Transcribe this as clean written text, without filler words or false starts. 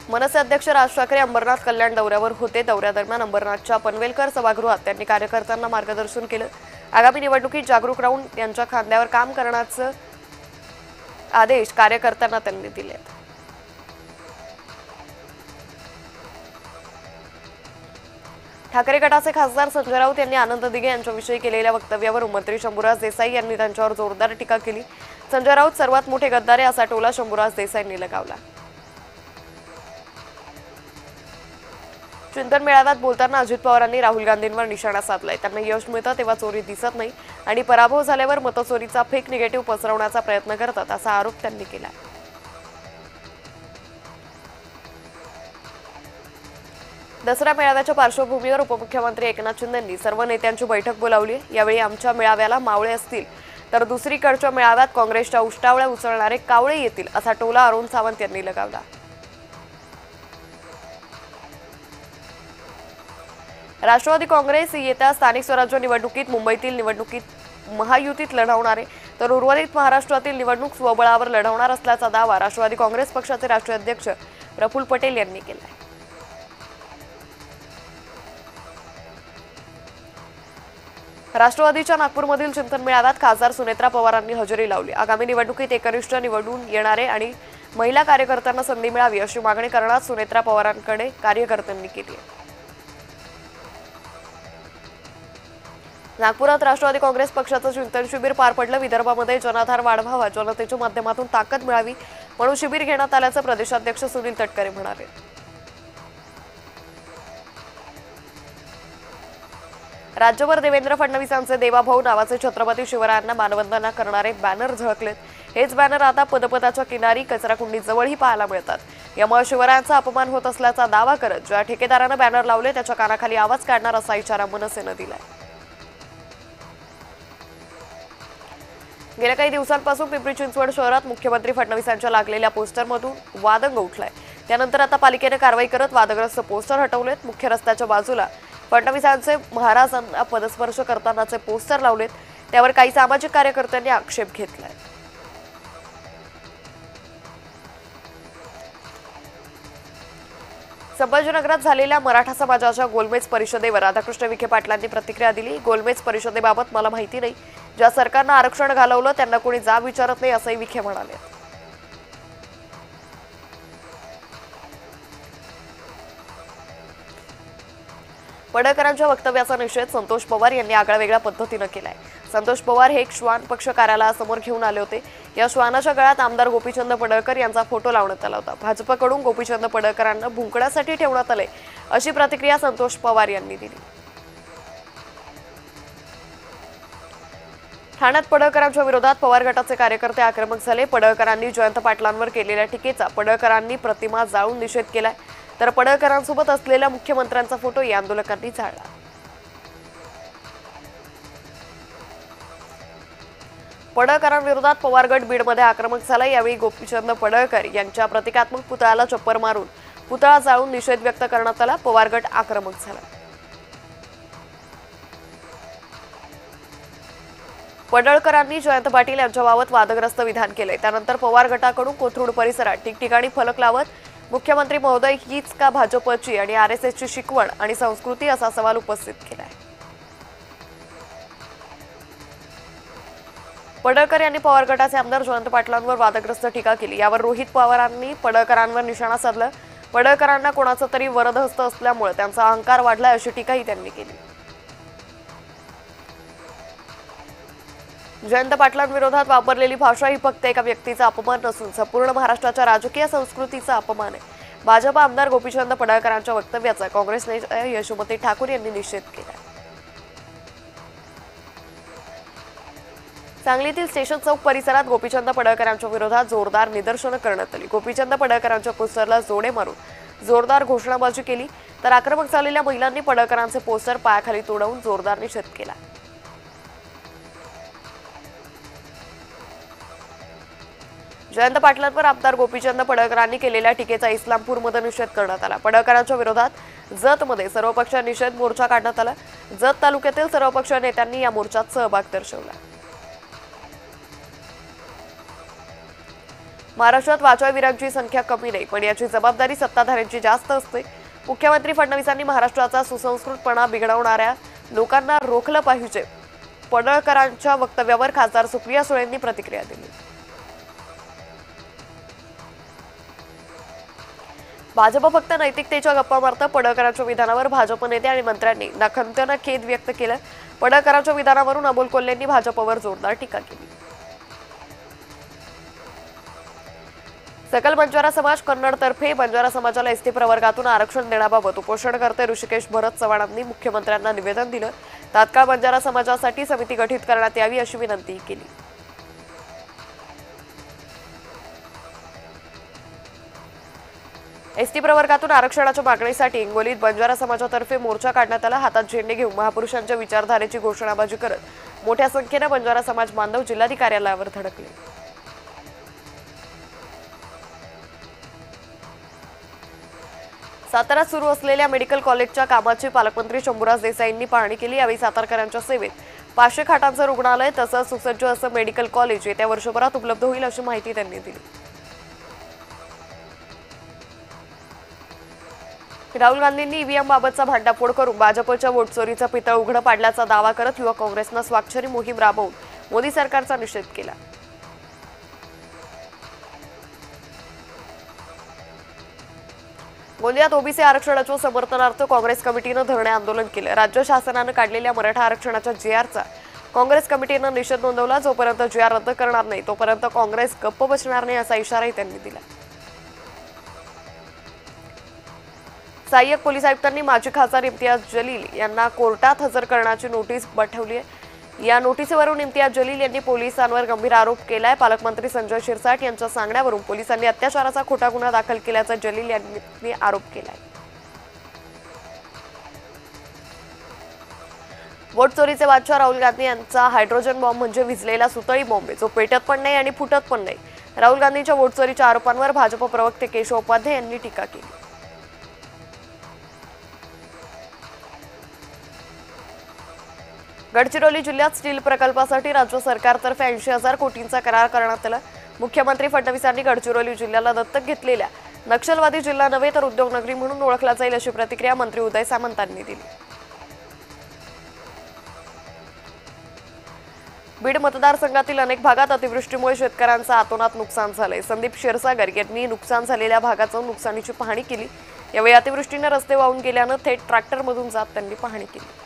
मनसे अध्यक्ष राज ठाकरे अंबरनाथ कल्याण दौऱ्यावर होते। दौऱ्यादरम्यान अंबरनाथच्या पनवेलकर सभागृहात त्यांनी कार्यकर्त्यांना मार्गदर्शन केलं। आगामी निवडणुकीत जागरूक राहून यांच्या खांद्यावर काम करण्याचे आदेश कार्यकर्त्यांना त्यांनी दिले। ठाकरे गटाचे खासदार संजय राऊत यांनी आनंद दिघे यांच्याविषयी केलेल्या वक्तव्यावर मंत्री शंभूराज देसाई यांनी त्यांच्यावर जोरदार टीका केली। संजय राऊत सर्वात मोठे गद्दार आहे असा टोला शंभूराज देसाईंनी लगावला। चिंतन मेळाव्यात बोलताना अजित पवारांनी राहुल गांधींवर निशाणा साधलाय। त्यांना यश मिळतं तेव्हा चोरी दिसत नाही आणि पराभव झाल्यावर मतचोरीचा फेक निगेटिव्ह पसरवण्याचा प्रयत्न करतात असा आरोप त्यांनी केला। दसरा मेळाव्याच्या पार्श्वभूमीवर उपमुख्यमंत्री एकनाथ शिंदेंनी सर्व नेत्यांची बैठक बोलावली। यावेळी आमच्या मेळाव्याला मावळे असतील तर दुसरीकडच्या मेळाव्यात काँग्रेसच्या उष्टावळ्या उचलणारे कावळे येतील असा टोला अरुण सावंत यांनी लगावला। राष्ट्रवादी काँग्रेस येत्या स्थानिक स्वराज्य निवडणुकीत मुंबईतील निवडणुकीत महायुतीत लढवणार आहे तर उर्वरित महाराष्ट्रातील निवडणूक स्वबळावर लढवणार असल्याचा दावा राष्ट्रवादी काँग्रेस पक्षाचे राष्ट्रीय अध्यक्ष प्रफुल्ल पटेल यांनी केला आहे। राष्ट्रवादीच्या नागपूरमधील चिंतन मेळाव्यात खासदार सुनेत्रा पवारांनी हजेरी लावली। आगामी निवडणुकीत एकनिष्ठ निवडून येणारे आणि महिला कार्यकर्त्यांना संधी मिळावी अशी मागणी करण्यात सुनेत्रा पवारांकडे कार्यकर्त्यांनी केली आहे। नागपुरात राष्ट्रवादी काँग्रेस पक्षाचं चिंतन शिबिर पार पडलं। विदर्भामध्ये जनाधार वाढवावा, जनतेच्या माध्यमातून ताकद मिळावी म्हणून शिबिर घेण्यात आल्याचं प्रदेशाध्यक्ष सुनील तटकरे म्हणाले। राज्यभर देवेंद्र फडणवीसांचे देवाभाऊ नावाचे छत्रपती शिवरायांना मानवंदना करणारे बॅनर झळकलेत। हेच बॅनर आता पदपथाच्या किनारी कचराकुंडीजवळही पाहायला मिळतात। यामुळे शिवरायांचा अपमान होत असल्याचा दावा करत ज्या ठेकेदारानं बॅनर लावले त्याच्या कानाखाली आवाज काढणार असा इशारा मनसेनं दिलाय। गेल्या काही दिवसांपासून पिंपरी चिंचवड शहरात मुख्यमंत्री फडणवीसांच्या लागलेल्या पोस्टरमधून वादंग उठलाय। त्यानंतर आता पालिकेने कारवाई करत वादग्रस्त पोस्टर हटवलेत। मुख्य रस्त्याच्या बाजूला फडणवीसांचे महाराजांना पदस्पर्श करतानाचे पोस्टर लावलेत। त्यावर काही सामाजिक कार्यकर्त्यांनी आक्षेप घेतलाय। संभाजीनगरात झालेल्या मराठा समाजाच्या गोलमेज परिषदेवर राधाकृष्ण विखे पाटलांनी प्रतिक्रिया दिली। गोलमेज परिषदेबाबत मला माहिती नाही। ज्या सरकारनं आरक्षण घालवलं त्यांना कोणी जाब विचारत नाही असंही विखे म्हणाले। पडळकरांच्या वक्तव्याचा निषेध संतोष पवार यांनी आगळ्यावेगळ्या पद्धतीने केलाय। संतोष पवार हे एक श्वान पक्ष कार्यालयासमोर घेऊन आले होते। या श्वानाच्या गळ्यात आमदार गोपीचंद पडळकर यांचा फोटो लावण्यात आला होता। भाजपकडून गोपीचंद पडळकरांना भुंकण्यासाठी ठेवण्यात आले अशी प्रतिक्रिया संतोष पवार यांनी दिली। ठाण्यात पडळकरांच्या विरोधात पवार गटाचे कार्यकर्ते आक्रमक झाले। पडळकरांनी जयंत पाटलांवर केलेल्या टीकेचा पडळकरांनी प्रतिमा जाळून निषेध केलाय तर पडळकरांसोबत असलेल्या मुख्यमंत्र्यांचा फोटो या आंदोलकांनी जाळला। पडळकरांविरोधात पवार गट बीडमध्ये आक्रमक झाला। यावेळी गोपीचंद पडळकर यांच्या प्रतिकात्मक पुतळ्याला चप्पर मारून पुतळा जाळून निषेध व्यक्त करण्यात आला। पवार गट आक्रमक झाला। पडळकरांनी जयंत पाटील यांच्याबाबत वादग्रस्त विधान केले। त्यानंतर पवार गटाकडून कोथरूड परिसरात ठिकठिकाणी फलक लावत मुख्यमंत्री महोदय हीच का भाजपची आणि आरएसएसची शिकवण आणि संस्कृती असा सवाल उपस्थित केलाय। पडळकर यांनी पवार गटाचे आमदार जयंत पाटलांवर वादग्रस्त टीका केली। यावर रोहित पवारांनी पडळकरांवर निशाणा साधला। पडळकरांना कोणाचा तरी वरदहस्त असल्यामुळे त्यांचा अहंकार वाढलाय अशी टीकाही त्यांनी केली। जयंत पाटलांविरोधात वापरलेली भाषा ही फक्त एका व्यक्तीचा अपमान नसून संपूर्ण महाराष्ट्राच्या राजकीय संस्कृतीचा अपमान आहे। भाजप आमदार गोपीचंद पडळकरांच्या वक्तव्याचा काँग्रेस नेते यशोमती ठाकूर यांनी निषेध केला। सांगलीतील स्टेशन चौक परिसरात गोपीचंद पडळकरांच्या विरोधात जोरदार निदर्शनं करण्यात आली। गोपीचंद पडळकरांच्या पोस्टरला जोडे मारून जोरदार घोषणाबाजी केली तर आक्रमक झालेल्या महिलांनी पडळकरांचे पोस्टर पायाखाली तोडवून जोरदार निषेध केला। जयंत पाटलांवर आमदार गोपीचंद पडळकरांनी केलेल्या टीकेचा इस्लामपूरमध्ये निषेध करण्यात आला। पडळकरांच्या विरोधात जतमध्ये सर्वपक्षीय निषेध मोर्चा काढण्यात आला। जत तालुक्यातील सर्वपक्षीय नेत्यांनी या मोर्चात सहभाग दर्शवला। महाराष्ट्रात वाचळवीरांची संख्या कमी नाही, पण याची जबाबदारी सत्ताधाऱ्यांची जास्त असते. मुख्यमंत्री फडणवीसांनी महाराष्ट्राचा सुसंस्कृतपणा बिघडवणाऱ्या लोकांना रोखलं पाहिजे. पडळकरांच्या वक्तव्यावर खासदार सुप्रिया सुळेंनी प्रतिक्रिया दिली. भाजप फक्त नैतिकतेच्या गप्पा मारतं. पडळकरांच्या विधानावर भाजप नेते आणि मंत्र्यांनी नखंतनं खेद व्यक्त केलं. पडळकरांच्या विधानावरून अमोल कोल्हेंनी भाजपवर जोरदार टीका केली. सकल बंजारा समाज कन्नडतर्फे बंजारा समाजाला एसटी प्रवर्गातून आरक्षण देण्याबाबत उपोषणकर्ते ऋषिकेश भरत चव्हाणांनी मुख्यमंत्र्यांना निवेदन दिलं. तात्काळ बंजारा समाजासाठी समिती गठीत करण्यात यावी अशी विनंती केली. एसटी प्रवर्गातून आरक्षणाच्या मागणीसाठी हिंगोलीत बंजारा समाजातर्फे मोर्चा काढण्यात आला. हातात झेंडे घेऊन महापुरुषांच्या विचारधारेची घोषणाबाजी करत मोठ्या संख्येने बंजारा समाज बांधव जिल्हाधिकारी कार्यालयावर धडकले. साताऱ्यात सुरू असलेल्या मेडिकल कॉलेजच्या कामाची पालकमंत्री शंभूराज देसाईंनी पाहणी केली. यावेळी सातारकरांच्या सेवेत 500 खाटांचं रुग्णालय तसंच सुसज्ज असं मेडिकल कॉलेज येत्या वर्षभरात उपलब्ध होईल अशी माहिती त्यांनी दिली. राहुल गांधींनी ईव्हीएम बाबतचा भांडाफोड करून भाजपच्या वोट चोरीचा पितळ उघडं पाडल्याचा दावा करत युवक काँग्रेसनं स्वाक्षरी मोहीम राबवून मोदी सरकारचा निषेध केला. गोंदियात ओबीसी आरक्षणाच्या समर्थनार्थ काँग्रेस कमिटीनं धरणे आंदोलन केलं. राज्य शासनानं काढलेल्या मराठा आरक्षणाच्या जीआरचा काँग्रेस कमिटीनं निषेध नोंदवला. जोपर्यंत जीआर रद्द करणार नाही तोपर्यंत काँग्रेस गप्प बसणार नाही असा इशाराही त्यांनी दिला. सहाय्यक पोलीस आयुक्तांनी माजी खासदार इम्तियाज जलील यांना कोर्टात हजर करण्याची नोटीस पाठवली आहे. या नोटीसीवरून इम्तियाज जलील यांनी पोलिसांवर गंभीर आरोप केलाय. पालकमंत्री संजय शिरसाट यांच्या सांगण्यावरून पोलिसांनी अत्याचाराचा खोटा गुन्हा दाखल केल्याचा जलील यांनी आरोप केलाय. वोट चोरीचे बादशाह राहुल गांधी यांचा हायड्रोजन बॉम्ब म्हणजे विझलेला सुतळी बॉम्ब आहे, जो पेटत पण नाही आणि फुटत पण नाही. राहुल गांधींच्या वोट चोरीच्या आरोपांवर भाजप प्रवक्ते केशव उपाध्याय यांनी टीका केली. गडचिरोली जिल्ह्यात स्टील प्रकल्पासाठी राज्य सरकारतर्फे 80,000 कोटींचा करार करण्यात आला. मुख्यमंत्री फडणवीसांनी गडचिरोली जिल्ह्याला दत्तक घेतलेल्या नक्षलवादी जिल्हा नव्हे तर उद्योगनगरी म्हणून ओळखला जाईल अशी प्रतिक्रिया मंत्री उदय सामंतांनी दिली. बीड मतदारसंघातील अनेक भागात अतिवृष्टीमुळे शेतकऱ्यांचं अतोनात नुकसान झालंय. संदीप क्षीरसागर यांनी नुकसान झालेल्या भागाचं नुकसानीची पाहणी केली. यावेळी अतिवृष्टीने रस्ते वाहून गेल्यानं थेट ट्रॅक्टरमधून जात त्यांनी पाहणी केली.